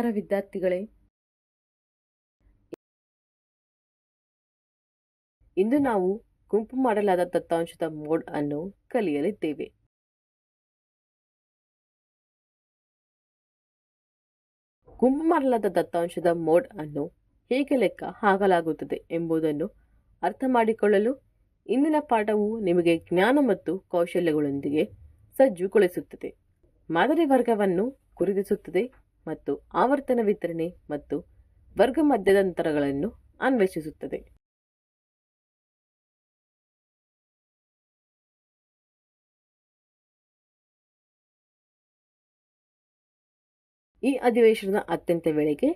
ನಮಸ್ಕಾರ ವಿದ್ಯಾರ್ಥಿಗಳೇ. ಇಂದು ನಾವು ಗುಂಪು ಮಾಡಲಾದ ದತ್ತಾಂಶದ ಮೋಡ್ ಅನ್ನು ಕಲಿಯಲಿದ್ದೇವೆ. ಗುಂಪು ಮಾಡಲಾದ ದತ್ತಾಂಶದ ಮೋಡ್ ಅನ್ನು ಹೇಗೆ ಲೆಕ್ಕ ಹಾಕಲಾಗುತ್ತದೆ ಎಂಬುದನ್ನು ಅರ್ಥ ಮಾಡಿಕೊಳ್ಳಲು ಇಂದಿನ ಪಾಠವು ನಿಮಗೆ ಜ್ಞಾನ ಮತ್ತು ಕೌಶಲ್ಯಗಳೊಂದಿಗೆ ಸಜ್ಜುಗೊಳಿಸುತ್ತದೆ. ಮಾದರಿ ವರ್ಗವನ್ನು ಗುರುತಿಸುತ್ತದೆ ಮತ್ತು ಆವರ್ತನ ವಿತರಣೆ ಮತ್ತು ವರ್ಗ ಮಧ್ಯಂತರಗಳನ್ನು ಅನ್ವೇಷಿಸುತ್ತದೆ. ಈ ಅಧಿವೇಶನದ ಅತ್ಯಂತ ವೇಳೆಗೆ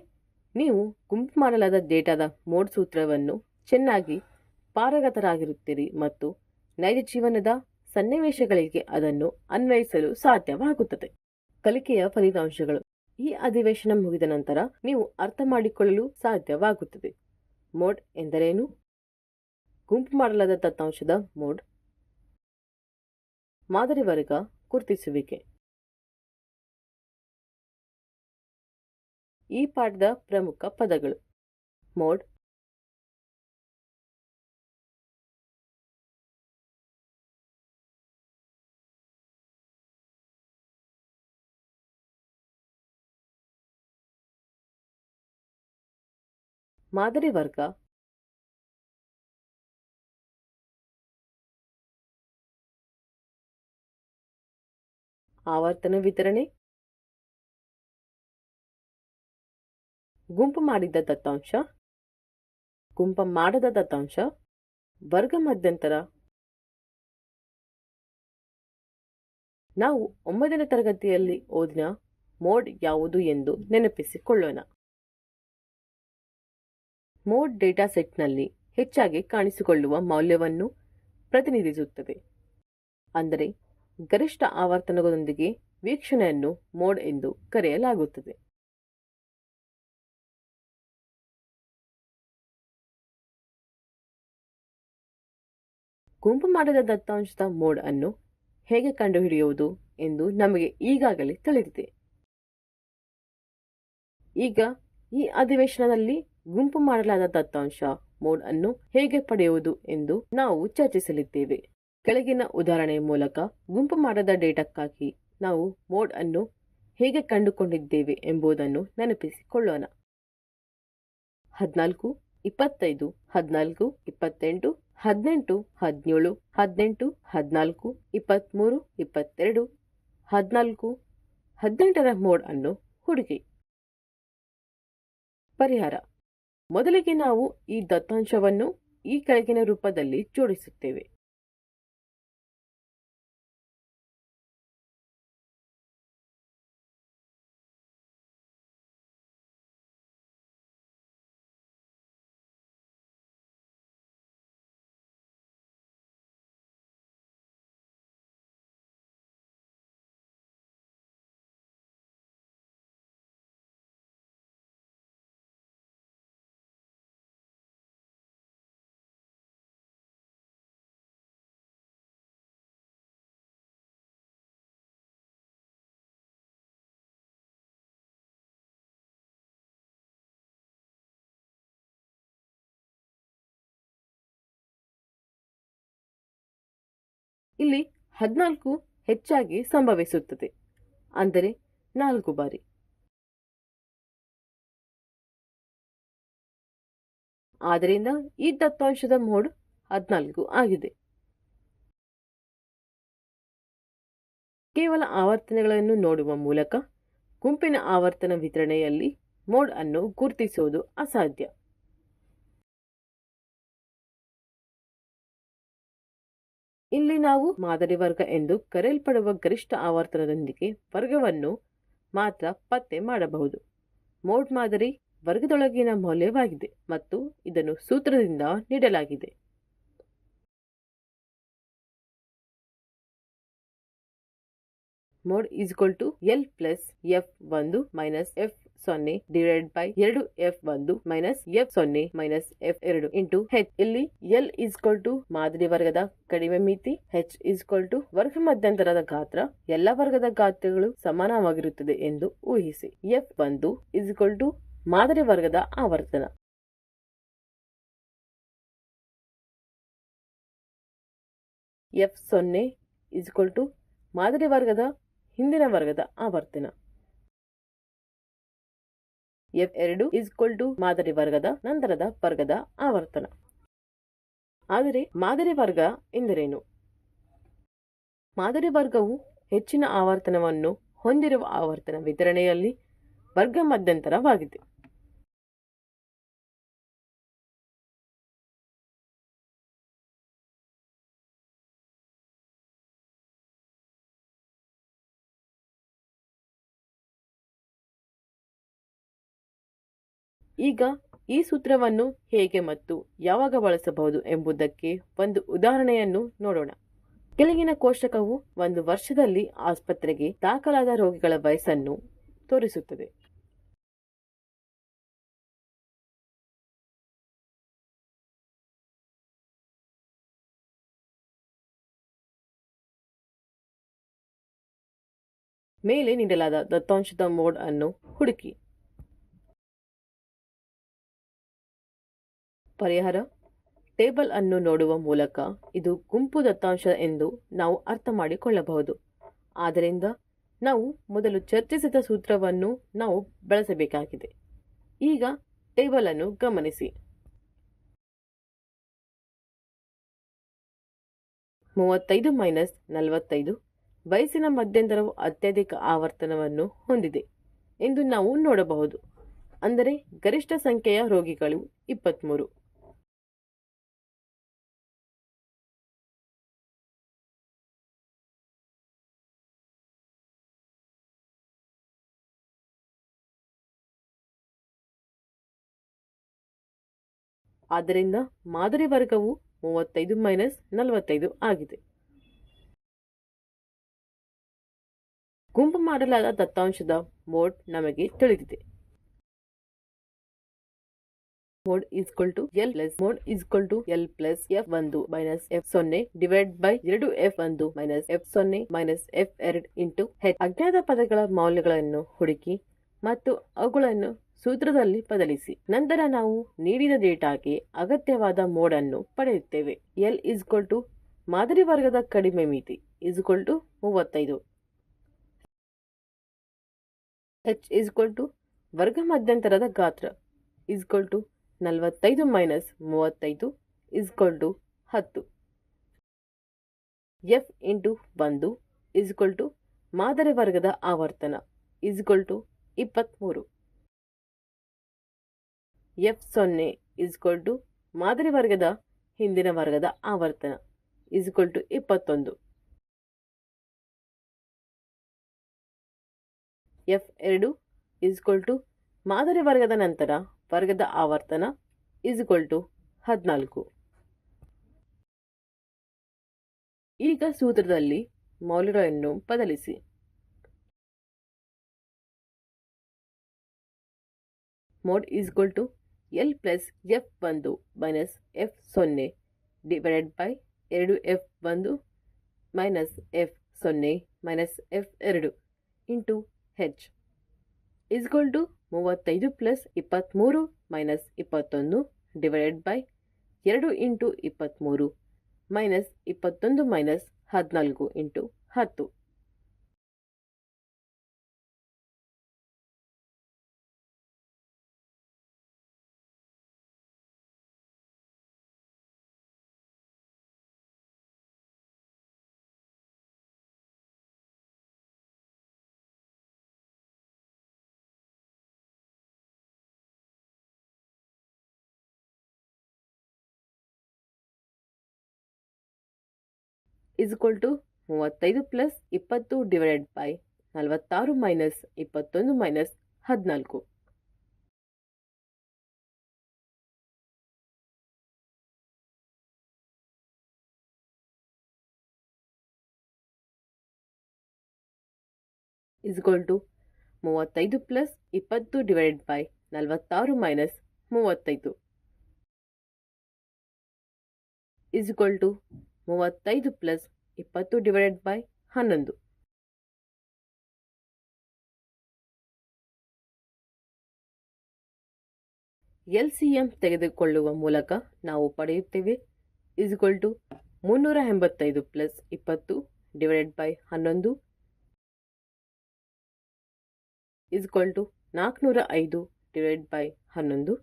ನೀವು ಗುಂಪು ಮಾಡಲಾದ ಡೇಟಾದ ಮೋಡ್ ಸೂತ್ರವನ್ನು ಚೆನ್ನಾಗಿ ಪಾರಗತರಾಗಿರುತ್ತೀರಿ ಮತ್ತು ನೈಜ ಜೀವನದ ಸನ್ನಿವೇಶಗಳಿಗೆ ಅದನ್ನು ಅನ್ವಯಿಸಲು ಸಾಧ್ಯವಾಗುತ್ತದೆ. ಕಲಿಕೆಯ ಫಲಿತಾಂಶಗಳು. ಈ ಅಧಿವೇಶನ ಮುಗಿದ ನಂತರ ನೀವು ಅರ್ಥ ಮಾಡಿಕೊಳ್ಳಲು ಸಾಧ್ಯವಾಗುತ್ತದೆ. ಮೋಡ್ ಎಂದರೇನು? ಗುಂಪು ಮಾಡಲಾದ ದತ್ತಾಂಶದ ಮೋಡ್. ಮಾದರಿ ವರ್ಗ ಗುರುತಿಸುವಿಕೆ. ಈ ಪಾಠದ ಪ್ರಮುಖ ಪದಗಳು: ಮೋಡ್, ಮಾದರಿ ವರ್ಗ, ಆವರ್ತನ ವಿತರಣೆ, ಗುಂಪು ಮಾಡಿದ ದತ್ತಾಂಶ, ಗುಂಪು ಮಾಡದ ದತ್ತಾಂಶ, ವರ್ಗ ಮಧ್ಯಂತರ. ನಾವು 9ನೇ ತರಗತಿಯಲ್ಲಿ ಓದಿನ ಮೋಡ್ ಯಾವುದು ಎಂದು ನೆನಪಿಸಿಕೊಳ್ಳೋಣ. ಮೋಡ್ ಡೇಟಾ ಸೆಟ್ನಲ್ಲಿ ಹೆಚ್ಚಾಗಿ ಕಾಣಿಸಿಕೊಳ್ಳುವ ಮೌಲ್ಯವನ್ನು ಪ್ರತಿನಿಧಿಸುತ್ತದೆ. ಅಂದರೆ ಗರಿಷ್ಠ ಆವರ್ತನದೊಂದಿಗೆ ವೀಕ್ಷಣೆಯನ್ನು ಮೋಡ್ ಎಂದು ಕರೆಯಲಾಗುತ್ತದೆ. ಗುಂಪು ಮಾಡಿದ ದತ್ತಾಂಶದ ಮೋಡ್ ಅನ್ನು ಹೇಗೆ ಕಂಡುಹಿಡಿಯುವುದು ಎಂದು ನಮಗೆ ಈಗಾಗಲೇ ತಿಳಿದಿದೆ. ಈಗ ಈ ಅಧಿವೇಶನದಲ್ಲಿ ಗುಂಪು ಮಾಡಲಾದ ದತ್ತಾಂಶ ಮೋಡ್ ಅನ್ನು ಹೇಗೆ ಪಡೆಯುವುದು ಎಂದು ನಾವು ಚರ್ಚಿಸಲಿದ್ದೇವೆ. ಕೆಳಗಿನ ಉದಾಹರಣೆಯ ಮೂಲಕ ಗುಂಪು ಮಾಡದ ಡೇಟಾಕ್ಕಾಗಿ ನಾವು ಮೋಡ್ ಅನ್ನು ಹೇಗೆ ಕಂಡುಕೊಂಡಿದ್ದೇವೆ ಎಂಬುದನ್ನು ನೆನಪಿಸಿಕೊಳ್ಳೋಣ. 14, 25, 14, 28, 18, 17, 18, 14, 23, 22, 14, 18ರ ಮೋಡ್ ಅನ್ನು ಹುಡುಕಿ. ಪರಿಹಾರ. ಮೊದಲಿಗೆ ನಾವು ಈ ದತ್ತಾಂಶವನ್ನು ಈ ಕೆಳಗಿನ ರೂಪದಲ್ಲಿ ಜೋಡಿಸುತ್ತೇವೆ. ಇಲ್ಲಿ 14 ಹೆಚ್ಚಾಗಿ ಸಂಭವಿಸುತ್ತದೆ, ಅಂದರೆ 4 ಬಾರಿ. ಆದ್ದರಿಂದ ಈ ದತ್ತಾಂಶದ ಮೋಡ್ 14 ಆಗಿದೆ. ಕೇವಲ ಆವರ್ತನಗಳನ್ನು ನೋಡುವ ಮೂಲಕ ಗುಂಪಿನ ಆವರ್ತನ ವಿತರಣೆಯಲ್ಲಿ ಮೋಡ್ ಅನ್ನು ಗುರುತಿಸುವುದು ಅಸಾಧ್ಯ. ಇಲ್ಲಿ ನಾವು ಮಾದರಿ ವರ್ಗ ಎಂದು ಕರೆಯಲ್ಪಡುವ ಗರಿಷ್ಠ ಆವರ್ತನದೊಂದಿಗೆ ವರ್ಗವನ್ನು ಮಾತ್ರ ಪತ್ತೆ ಮಾಡಬಹುದು. ಮೋಡ್ ಮಾದರಿ ವರ್ಗದೊಳಗಿನ ಮೌಲ್ಯವಾಗಿದೆ ಮತ್ತು ಇದನ್ನು ಸೂತ್ರದಿಂದ ನೀಡಲಾಗಿದೆ. Mode is equal to L plus F1 minus F 0 divided by 2f1 minus f0 minus f2 into h. ಇಲ್ಲಿ L ಈಸ್ಕ್ವಲ್ ಟು ಮಾದರಿ ವರ್ಗದ ಕಡಿಮೆ ಮಿತಿ, h ಈಸ್ಕ್ವಲ್ ಟು ವರ್ಗ ಮಧ್ಯಂತರದ ಗಾತ್ರ, ಎಲ್ಲ ವರ್ಗದ ಗಾತ್ರಗಳು ಸಮಾನವಾಗಿರುತ್ತದೆ ಎಂದು ಊಹಿಸಿ. f1 ಈಸ್ಕ್ವಲ್ ಟು ಮಾದರಿ ವರ್ಗದ ಆವರ್ತನ. f0 ಈಸ್ಕ್ವಲ್ ಟು ಮಾದರಿ ವರ್ಗದ ಹಿಂದಿನ ವರ್ಗದ ಆವರ್ತನ. f2 ಈಸ್ಕ್ವಲ್ ಟು ಮಾದರಿ ವರ್ಗದ ನಂತರದ ವರ್ಗದ ಆವರ್ತನ. ಆದರೆ ಮಾದರಿ ವರ್ಗ ಎಂದರೇನು? ಮಾದರಿ ವರ್ಗವು ಹೆಚ್ಚಿನ ಆವರ್ತನವನ್ನು ಹೊಂದಿರುವ ಆವರ್ತನ ವಿತರಣೆಯಲ್ಲಿ ವರ್ಗ ಮಧ್ಯಂತರವಾಗಿದೆ. ಈಗ ಈ ಸೂತ್ರವನ್ನು ಹೇಗೆ ಮತ್ತು ಯಾವಾಗ ಬಳಸಬಹುದು ಎಂಬುದಕ್ಕೆ ಒಂದು ಉದಾಹರಣೆಯನ್ನು ನೋಡೋಣ. ಕೆಳಗಿನ ಕೋಷ್ಟಕವು 1 ವರ್ಷದಲ್ಲಿ ಆಸ್ಪತ್ರೆಗೆ ದಾಖಲಾದ ರೋಗಿಗಳ ವಯಸ್ಸನ್ನು ತೋರಿಸುತ್ತದೆ. ಮೇಲೆ ನೀಡಲಾದ ದತ್ತಾಂಶದ ಮೋಡ್ ಅನ್ನು ಹುಡುಕಿ. ಪರಿಹಾರ: ಟೇಬಲ್ ಅನ್ನು ನೋಡುವ ಮೂಲಕ ಇದು ಗುಂಪು ದತ್ತಾಂಶ ಎಂದು ನಾವು ಅರ್ಥ ಮಾಡಿಕೊಳ್ಳಬಹುದು. ಆದ್ದರಿಂದ ನಾವು ಮೊದಲು ಚರ್ಚಿಸಿದ ಸೂತ್ರವನ್ನು ನಾವು ಬಳಸಬೇಕಾಗಿದೆ. ಈಗ ಟೇಬಲ್ ಅನ್ನು ಗಮನಿಸಿ. 35 ಮೈನಸ್ 45 ವಯಸ್ಸಿನ ಮಧ್ಯಂತರವು ಅತ್ಯಧಿಕ ಆವರ್ತನವನ್ನು ಹೊಂದಿದೆ ಎಂದು ನಾವು ನೋಡಬಹುದು. ಅಂದರೆ ಗರಿಷ್ಠ ಸಂಖ್ಯೆಯ ರೋಗಿಗಳು 23. ಆದ್ದರಿಂದ ಮಾದರಿ ವರ್ಗವು 35 ಮೈನಸ್ 45 ಆಗಿದೆ. ಗುಂಪು ಮಾಡಲಾದ ದತ್ತಾಂಶದ ಮೋಡ್ ನಮಗೆ ತಿಳಿದಿದೆ. Mode is equal to L plus mode is equal to L plus f1 minus f0 divide by 2f1 minus f0 minus f2 into h. ಅಜ್ಞಾತ ಪದಗಳ ಮೌಲ್ಯಗಳನ್ನು ಹುಡುಕಿ ಮತ್ತು ಅವುಗಳನ್ನು ಸೂತ್ರದಲ್ಲಿ ಬದಲಿಸಿ. ನಂತರ ನಾವು ನೀಡಿದ ಡೇಟಾಗೆ ಅಗತ್ಯವಾದ ಮೋಡ್ ಅನ್ನು ಪಡೆಯುತ್ತೇವೆ. L ಈಸ್ಕ್ವಲ್ ಟು ಮಾದರಿ ವರ್ಗದ ಕಡಿಮೆ ಮಿತಿ is equal to 35, h is equal to ವರ್ಗ ಮಧ್ಯಂತರದ ಗಾತ್ರ is equal to 45 minus 35 is equal to 10, f into 1 is equal to ಮಾದರಿ ವರ್ಗದ ಆವರ್ತನ is equal to 23, f0 is equal to ಮಾದರಿ ವರ್ಗದ ಹಿಂದಿನ ವರ್ಗದ ಆವರ್ತನ is equal to 21, f2 is equal to ಮಾದರಿ ವರ್ಗದ ನಂತರ ವರ್ಗದ ಆವರ್ತನ ಈಸ್ಕ್ವಲ್ ಟು 14. ಈಗ ಸೂತ್ರದಲ್ಲಿ ಮೌಲ್ಯಗಳನ್ನು ಬದಲಿಸಿ. Mode is equal to L plus f1 minus f0 divided by 2f1 minus f0 minus f2 into h is equal to 35 plus 23 minus 21 divided by 2 into 23 minus 21 minus 14 into 10. Is equal to 35 plus 20 divided by 46 minus 21 minus 14. Is equal to 35 plus 20 divided by 46 minus 35 is equal to 35 plus 20 divided by 11. LCM ತೆಗೆದುಕೊಳ್ಳುವ ಮೂಲಕ ನಾವು ಪಡೆಯುತ್ತೇವೆ is equal to 385 plus 20 divided by 11 is equal to 405 divided by 11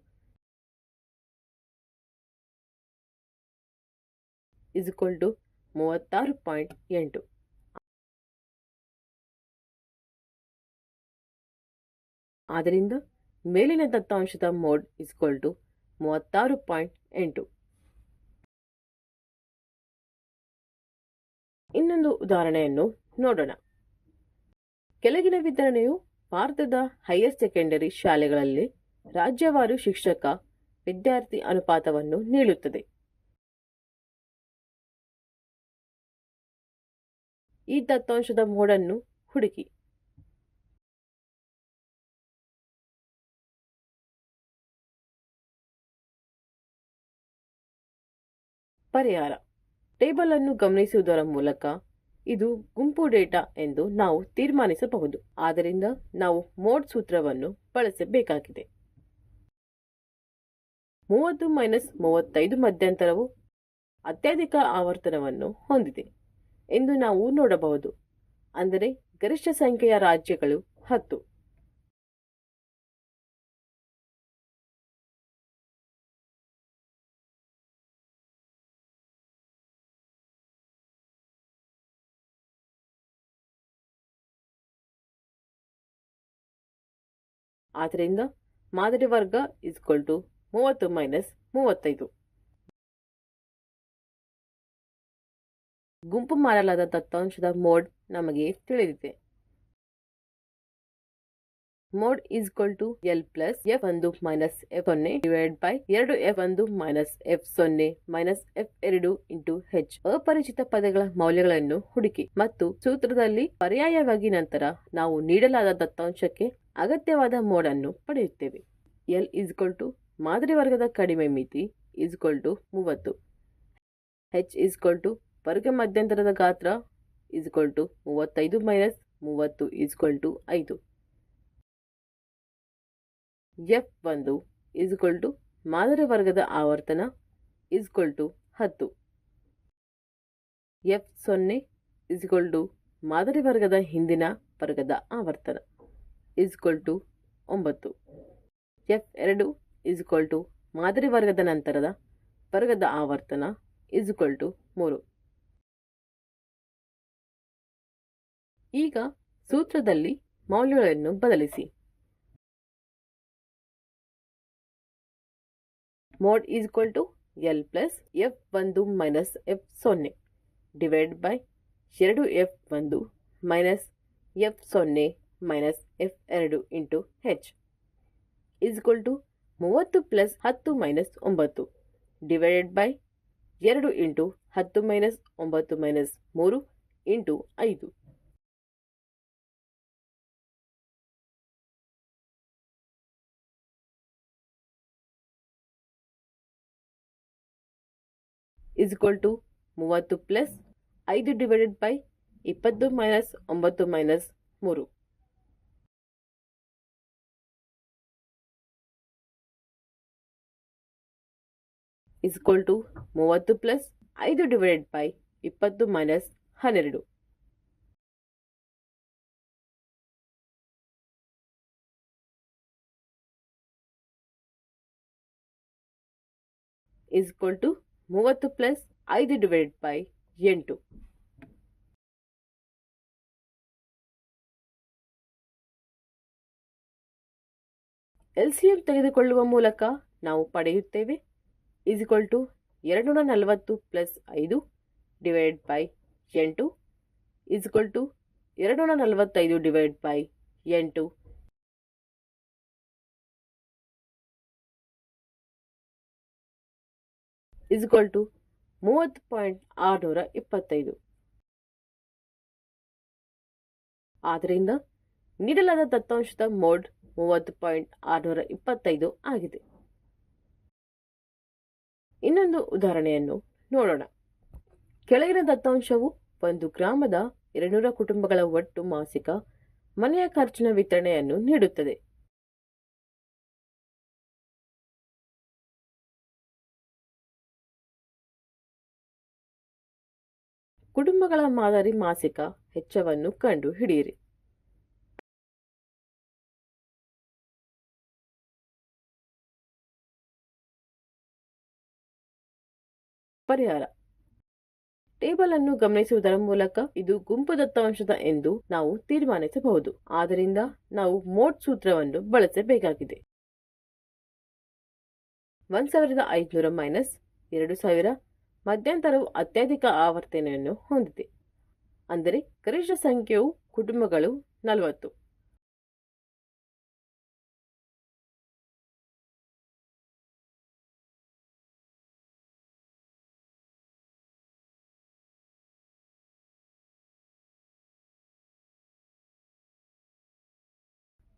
is equal to 36.8. ಆದ್ದರಿಂದ ಮೇಲಿನ ದತ್ತಾಂಶದ mode is equal to 36.8. ಇನ್ನೊಂದು ಉದಾಹರಣೆಯನ್ನು ನೋಡೋಣ. ಕೆಳಗಿನ ವಿತರಣೆಯು ಭಾರತದ ಹೈಯರ್ ಸೆಕೆಂಡರಿ ಶಾಲೆಗಳಲ್ಲಿ ರಾಜ್ಯವಾರು ಶಿಕ್ಷಕ ವಿದ್ಯಾರ್ಥಿ ಅನುಪಾತವನ್ನು ನೀಡುತ್ತದೆ. ಈ ದತ್ತಾಂಶದ ಮೋಡನ್ನು ಹುಡುಕಿ. ಪರಿಹಾರ. ಟೇಬಲ್ ಅನ್ನು ಗಮನಿಸುವುದರ ಮೂಲಕ ಇದು ಗುಂಪು ಡೇಟಾ ಎಂದು ನಾವು ತೀರ್ಮಾನಿಸಬಹುದು. ಆದ್ದರಿಂದ ನಾವು ಮೋಡ್ ಸೂತ್ರವನ್ನು ಬಳಸಬೇಕಾಗಿದೆ. 30 ಮೈನಸ್ 35 ಮಧ್ಯಂತರವು ಅತ್ಯಧಿಕ ಆವರ್ತನವನ್ನು ಹೊಂದಿದೆ ಎಂದು ನಾವು ನೋಡಬಹುದು. ಅಂದರೆ ಗರಿಷ್ಠ ಸಂಖ್ಯೆಯ ರಾಜ್ಯಗಳು 10. ಆದ್ದರಿಂದ ಮಾದರಿ ವರ್ಗ ಇಸ್ ಈಕ್ವಲ್ ಟು 30 ಮೈನಸ್ 35. ಗುಂಪು ಮಾಡಲಾದ ದತ್ತಾಂಶದ ಮೋಡ್ ನಮಗೆ ತಿಳಿದಿದೆ. Mode is equal to L plus F1 minus F0 divided by 2F1 minus F0 minus F2 into H. ಅಪರಿಚಿತ ಪದಗಳ ಮೌಲ್ಯಗಳನ್ನು ಹುಡುಕಿ ಮತ್ತು ಸೂತ್ರದಲ್ಲಿ ಪರ್ಯಾಯವಾಗಿ ನಂತರ ನಾವು ನೀಡಲಾದ ದತ್ತಾಂಶಕ್ಕೆ ಅಗತ್ಯವಾದ ಮೋಡ್ ಅನ್ನು ಪಡೆಯುತ್ತೇವೆ. L ಇಸ್ ಈಕ್ವಲ್ ಟು ಮಾದರಿ ವರ್ಗದ ಕಡಿಮೆ ಮಿತಿ is equal to 30. H is equal to ವರ್ಗ ಮಧ್ಯಂತರದ ಗಾತ್ರ is equal to 35 minus 30 is equal to 5. F1 is equal to ಮಾದರಿ ವರ್ಗದ ಆವರ್ತನ is equal to 10. F0 is equal to ಮಾದರಿ ವರ್ಗದ ಹಿಂದಿನ ವರ್ಗದ ಆವರ್ತನ is equal to 9. F2 is equal to ಮಾದರಿ ವರ್ಗದ ನಂತರದ ವರ್ಗದ ಆವರ್ತನ ಇಸ್ ಈಕ್ವಲ್ ಟು 3. ಈಗ ಸೂತ್ರದಲ್ಲಿ ಮೌಲ್ಯಗಳನ್ನು ಬದಲಿಸಿ. Mode is equal to L plus F1 minus F0 divide by 2F1 minus F0 minus F2 into H is equal to 30 plus 10 minus 9 divided by 2 into 10 minus 9 minus 3 into 5 is equal to 30 plus 5 divided by 20 minus 9 minus 3 is equal to 30 plus 5 divided by 20 minus 12 is equal to 30 plus 5 divided by 8. LCM ತೆಗೆದುಕೊಳ್ಳುವ ಮೂಲಕ ನಾವು ಪಡೆಯುತ್ತೇವೆ is equal to 240 plus 5 divided by 8 is equal to 245 divide by 8 is equal to 30.625. ಆದ್ದರಿಂದ ನೀಡಲಾದ ದತ್ತಾಂಶದ mode 30.625 ಆಗಿದೆ. ಇನ್ನೊಂದು ಉದಾಹರಣೆಯನ್ನು ನೋಡೋಣ. ಕೆಳಗಿನ ದತ್ತಾಂಶವು ಒಂದು ಗ್ರಾಮದ 200 ಕುಟುಂಬಗಳ ಒಟ್ಟು ಮಾಸಿಕ ಮನೆಯ ಖರ್ಚಿನ ವಿತರಣೆಯನ್ನು ನೀಡುತ್ತದೆ. ಕುಟುಂಬಗಳ ಮಾದರಿ ಮಾಸಿಕ ವೆಚ್ಚವನ್ನು ಕಂಡು ಹಿಡಿಯಿರಿ. ಪರಿಹಾರ. ಟೇಬಲ್ ಅನ್ನು ಗಮನಿಸುವುದರ ಮೂಲಕ ಇದು ಗುಂಪು ದತ್ತಾಂಶದ ಎಂದು ನಾವು ತೀರ್ಮಾನಿಸಬಹುದು. ಆದ್ದರಿಂದ ನಾವು ಮೋಡ್ ಸೂತ್ರವನ್ನು ಬಳಸಬೇಕಾಗಿದೆ. 1500 ಮೈನಸ್ 2000 ಮಧ್ಯಂತರವು ಅತ್ಯಧಿಕ ಆವರ್ತನೆಯನ್ನು ಹೊಂದಿದೆ. ಅಂದರೆ ಗರಿಷ್ಠ ಸಂಖ್ಯೆಯು ಕುಟುಂಬಗಳು 40.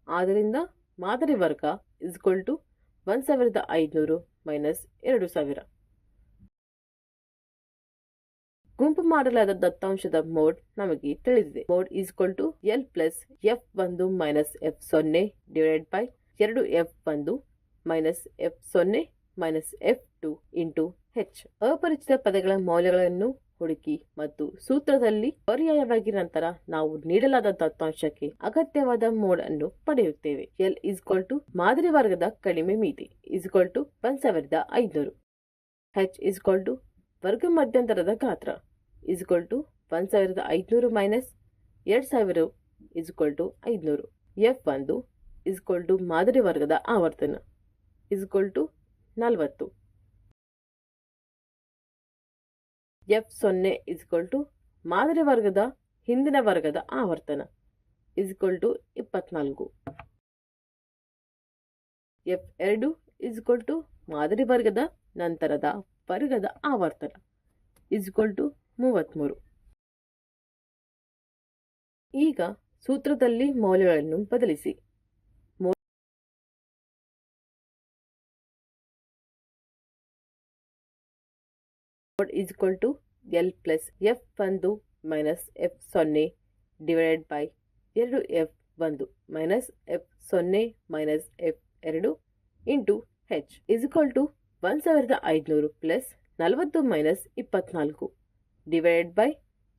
ಆದ್ದರಿಂದ ಮಾದರಿ ವರ್ಗ 1500 ಮೈನಸ್ 2000. ಗುಂಪು ಮಾಡಲಾದ ದತ್ತಾಂಶದ ಮೋಡ್ ನಮಗೆ ತಿಳಿದಿದೆ. Mode L plus F1 minus F0 divided by 2F1 minus F0 minus F2 into H. ಅಪರಿಚಿತ ಪದಗಳ ಮೌಲ್ಯಗಳನ್ನು ಹುಡುಕಿ ಮತ್ತು ಸೂತ್ರದಲ್ಲಿ ಪರ್ಯಾಯವಾಗಿ ನಂತರ ನಾವು ನೀಡಲಾದ ದತ್ತಾಂಶಕ್ಕೆ ಅಗತ್ಯವಾದ ಮೋಡ್ ಅನ್ನು ಪಡೆಯುತ್ತೇವೆ. L ಮಾದರಿ ವರ್ಗದ ಕಡಿಮೆ ಮಿತಿ 1500. H ವರ್ಗ ಮಧ್ಯಂತರದ ಗಾತ್ರ 1500 ಮೈನಸ್ 2000 500. F1 ಮಾದರಿ ವರ್ಗದ ಆವರ್ತನ 40. F0 ಮಾದರಿ ವರ್ಗದ ಹಿಂದಿನ ವರ್ಗದ ಆವರ್ತನ 24. F2 ಮಾದರಿ ವರ್ಗದ ನಂತರದ ವರ್ಗದ ಆವರ್ತನ 33. ಈಗ ಸೂತ್ರದಲ್ಲಿ ಮೌಲ್ಯಗಳನ್ನು ಬದಲಿಸಿ. Mode L plus F1 minus F0 divided by 2F1 minus F0 minus F2 into H 1500 plus 40 minus 24 divided by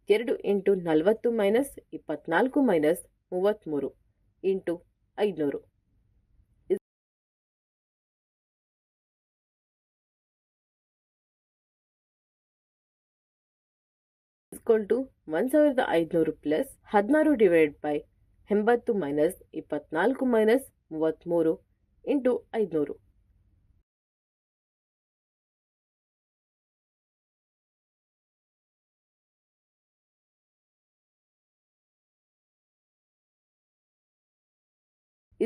2 into 40 minus 24 minus 33 into 500. 1500 plus 16 divided by 80 minus 24 minus 33 into 500. =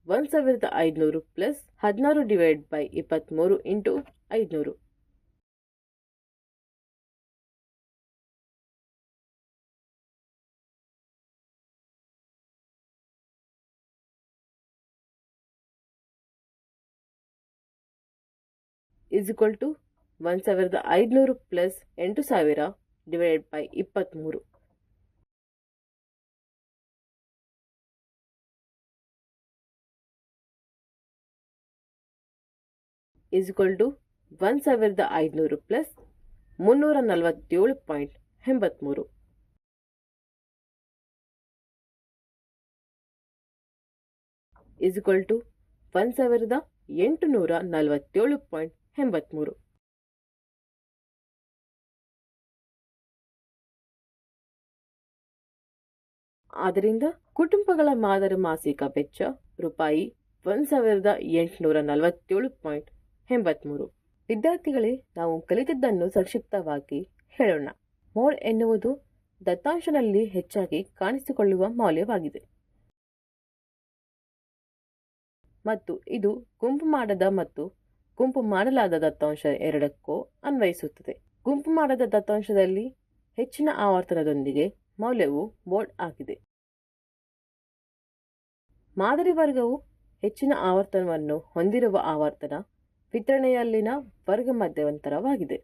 1500 plus 16 divide by 23 into 500. = 1500 plus 8000 divide by 23. = 1500 plus 347.83. = 1847.83. ಆದ್ದರಿಂದ ಕುಟುಂಬಗಳ ಮಾದರಿ ಮಾಸಿಕ ವೆಚ್ಚ ರೂಪಾಯಿ 1847.83. ವಿದ್ಯಾರ್ಥಿಗಳೇ, ನಾವು ಕಲಿತದ್ದನ್ನು ಸಂಕ್ಷಿಪ್ತವಾಗಿ ಹೇಳೋಣ. ಮೋಡ್ ಎನ್ನುವುದು ದತ್ತಾಂಶದಲ್ಲಿ ಹೆಚ್ಚಾಗಿ ಕಾಣಿಸಿಕೊಳ್ಳುವ ಮೌಲ್ಯವಾಗಿದೆ ಮತ್ತು ಇದು ಗುಂಪು ಮಾಡದ ಮತ್ತು ಗುಂಪು ಮಾಡಲಾದ ದತ್ತಾಂಶ ಎರಡಕ್ಕೂ ಅನ್ವಯಿಸುತ್ತದೆ. ಗುಂಪು ಮಾಡದ ದತ್ತಾಂಶದಲ್ಲಿ ಹೆಚ್ಚಿನ ಆವರ್ತನದೊಂದಿಗೆ ಮೌಲ್ಯವು ಮೋಡ್ ಆಗಿದೆ. ಮಾದರಿ ವರ್ಗವು ಹೆಚ್ಚಿನ ಆವರ್ತನವನ್ನು ಹೊಂದಿರುವ ಆವರ್ತನ ವಿತರಣೆಯಲ್ಲಿನ ವರ್ಗ ಮಧ್ಯಂತರವಾಗಿದೆ.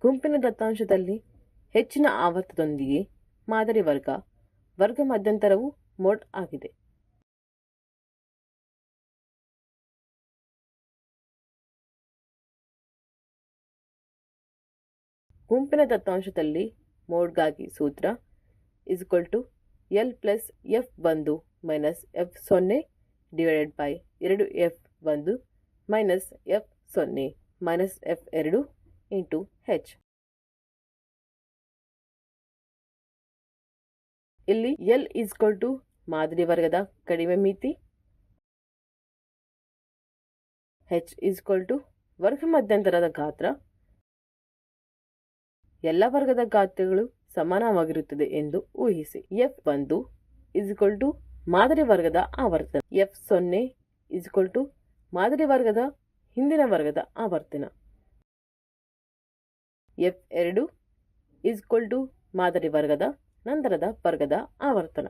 ಗುಂಪಿನ ದತ್ತಾಂಶದಲ್ಲಿ ಹೆಚ್ಚಿನ ಆವರ್ತನದೊಂದಿಗೆ ಮಾದರಿ ವರ್ಗ ಮಧ್ಯಂತರವು ಮೋಡ್ ಆಗಿದೆ. ಗುಂಪಿನ ದತ್ತಾಂಶದಲ್ಲಿ ಮೋಡ್ಗಾಗಿ ಸೂತ್ರ L+F1 F0 2F1 F0 F2 H. ಇಲ್ಲಿ L ಮಾದರಿ ವರ್ಗದ ಕಡಿಮೆ ಮಿತಿ, H ವರ್ಗ ಮಧ್ಯಂತರದ ಗಾತ್ರ, ಎಲ್ಲ ವರ್ಗದ ಗಾತ್ರಗಳು ಸಮಾನವಾಗಿರುತ್ತದೆ ಎಂದು ಊಹಿಸಿ. F1 ಮಾದರಿ ವರ್ಗದ ಆವರ್ತನ, F0 ಮಾದರಿ ವರ್ಗದ ಹಿಂದಿನ ವರ್ಗದ ಆವರ್ತನ, F2 ಮಾದರಿ ವರ್ಗದ ನಂತರದ ವರ್ಗದ ಆವರ್ತನ.